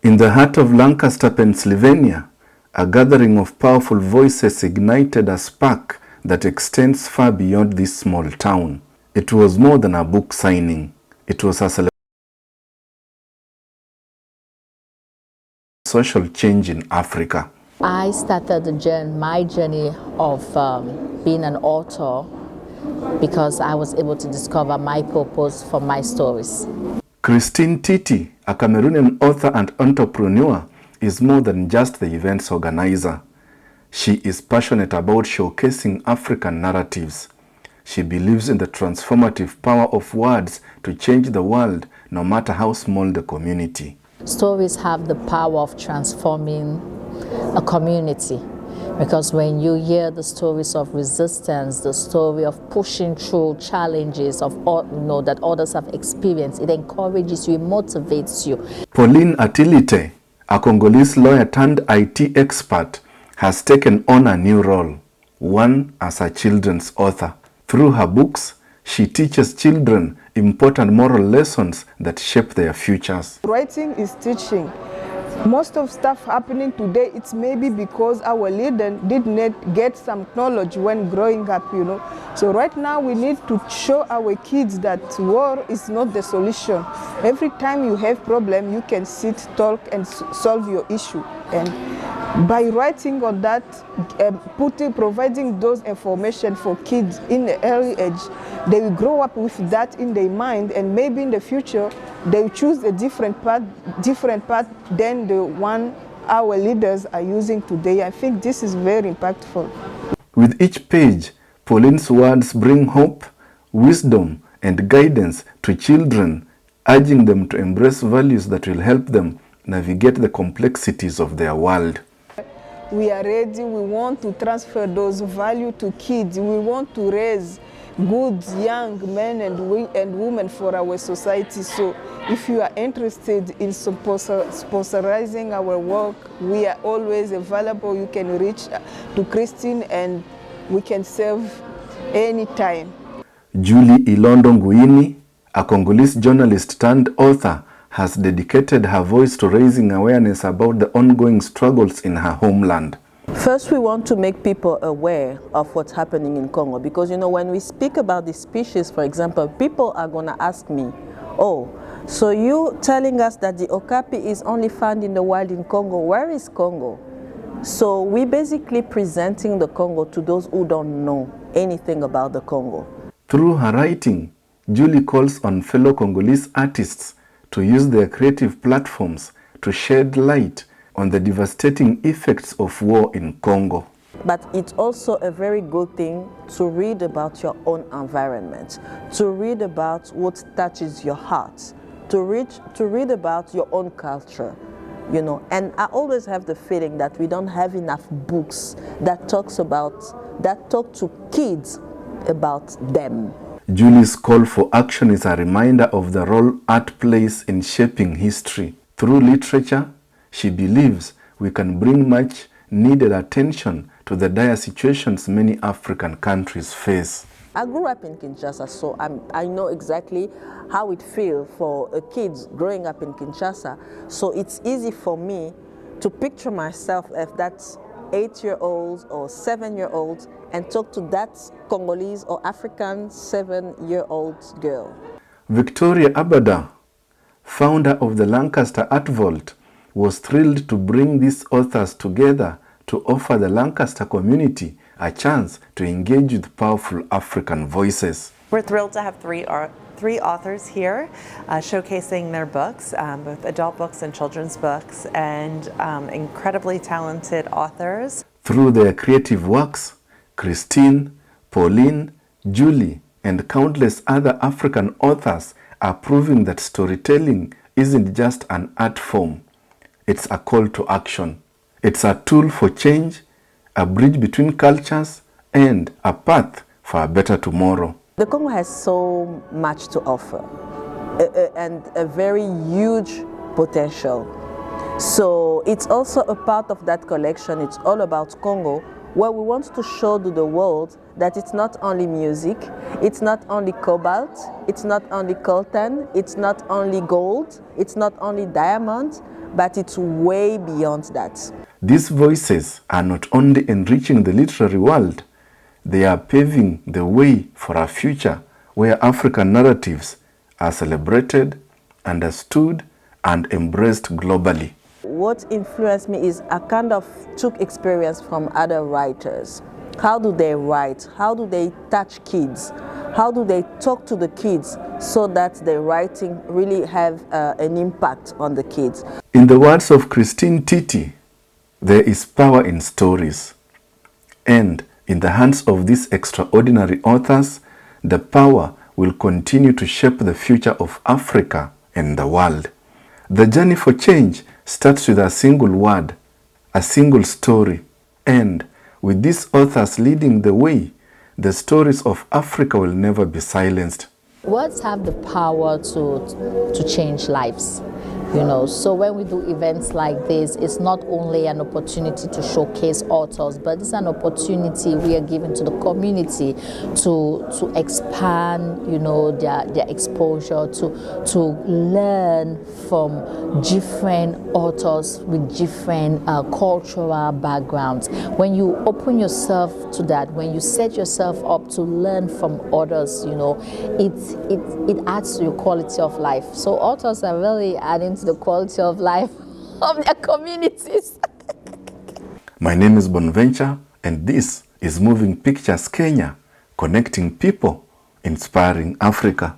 In the heart of Lancaster, Pennsylvania, a gathering of powerful voices ignited a spark that extends far beyond this small town. It was more than a book signing. It was a celebration of social change in Africa. I started my journey of being an author because I was able to discover my purpose for my stories. Christine Titi, a Cameroonian author and entrepreneur, is more than just the event's organizer. She is passionate about showcasing African narratives. She believes in the transformative power of words to change the world, no matter how small the community. Stories have the power of transforming a community, because when you hear the stories of resistance, the story of pushing through challenges that others have experienced, it encourages you, it motivates you. Pauline Atilite, a Congolese lawyer turned IT expert, has taken on a new role, one as a children's author. Through her books, she teaches children important moral lessons that shape their futures. Writing is teaching. Most of stuff happening today, it's maybe because our leader did not get some knowledge when growing up, So right now we need to show our kids that war is not the solution. Every time you have problem, you can sit, talk, and solve your issue. And by writing on that, providing those information for kids in the early age, they will grow up with that in their mind, and maybe in the future they will choose a different path than the one our leaders are using today. I think this is very impactful. With each page, Pauline's words bring hope, wisdom, and guidance to children, urging them to embrace values that will help them navigate the complexities of their world. We are ready. We want to transfer those values to kids. We want to raise good young men and women for our society. So if you are interested in sponsorizing our work, we are always available. You can reach to Christine and we can serve anytime. Julie Ilondo Nguini, a Congolese journalist turned author, has dedicated her voice to raising awareness about the ongoing struggles in her homeland. First, we want to make people aware of what's happening in Congo, because when we speak about the species, for example, people are going to ask me, oh, so you telling us that the okapi is only found in the wild in Congo? Where is Congo? So we basically presenting the Congo to those who don't know anything about the Congo. Through her writing, Julie calls on fellow Congolese artists to use their creative platforms to shed light on the devastating effects of war in Congo. But it's also a very good thing to read about your own environment, to read about what touches your heart, to read about your own culture, And I always have the feeling that we don't have enough books that talk to kids about them. Julie's call for action is a reminder of the role art plays in shaping history. Through literature, she believes we can bring much needed attention to the dire situations many African countries face. I grew up in Kinshasa, so I know exactly how it feels for kids growing up in Kinshasa. So it's easy for me to picture myself as that 8-year-old or 7-year-old and talk to that Congolese or African 7-year-old girl. Victoria Abada, founder of the Lancaster Art Vault, was thrilled to bring these authors together to offer the Lancaster community a chance to engage with powerful African voices. We're thrilled to have three authors here showcasing their books, both adult books and children's books, and incredibly talented authors. Through their creative works, Christine, Pauline, Julie, and countless other African authors are proving that storytelling isn't just an art form. It's a call to action. It's a tool for change, a bridge between cultures, and a path for a better tomorrow. The Congo has so much to offer and a very huge potential. So it's also a part of that collection. It's all about Congo, where we want to show to the world that it's not only music, it's not only cobalt, it's not only coltan, it's not only gold, it's not only diamond, but it's way beyond that. These voices are not only enriching the literary world, they are paving the way for a future where African narratives are celebrated, understood, and embraced globally. What influenced me is I kind of took experience from other writers. How do they write? How do they touch kids? How do they talk to the kids so that their writing really have an impact on the kids? In the words of Christine Titi, there is power in stories. And in the hands of these extraordinary authors, the power will continue to shape the future of Africa and the world. The journey for change starts with a single word, a single story. And with these authors leading the way, the stories of Africa will never be silenced. Words have the power to change lives. So when we do events like this, it's not only an opportunity to showcase authors, but it's an opportunity we are giving to the community to expand, their exposure, to learn from different authors with different cultural backgrounds. When you open yourself to that, when you set yourself up to learn from others, it adds to your quality of life. So authors are really adding to the quality of life of their communities. My name is Bonventure, and this is Moving Pictures Kenya, connecting people, inspiring Africa.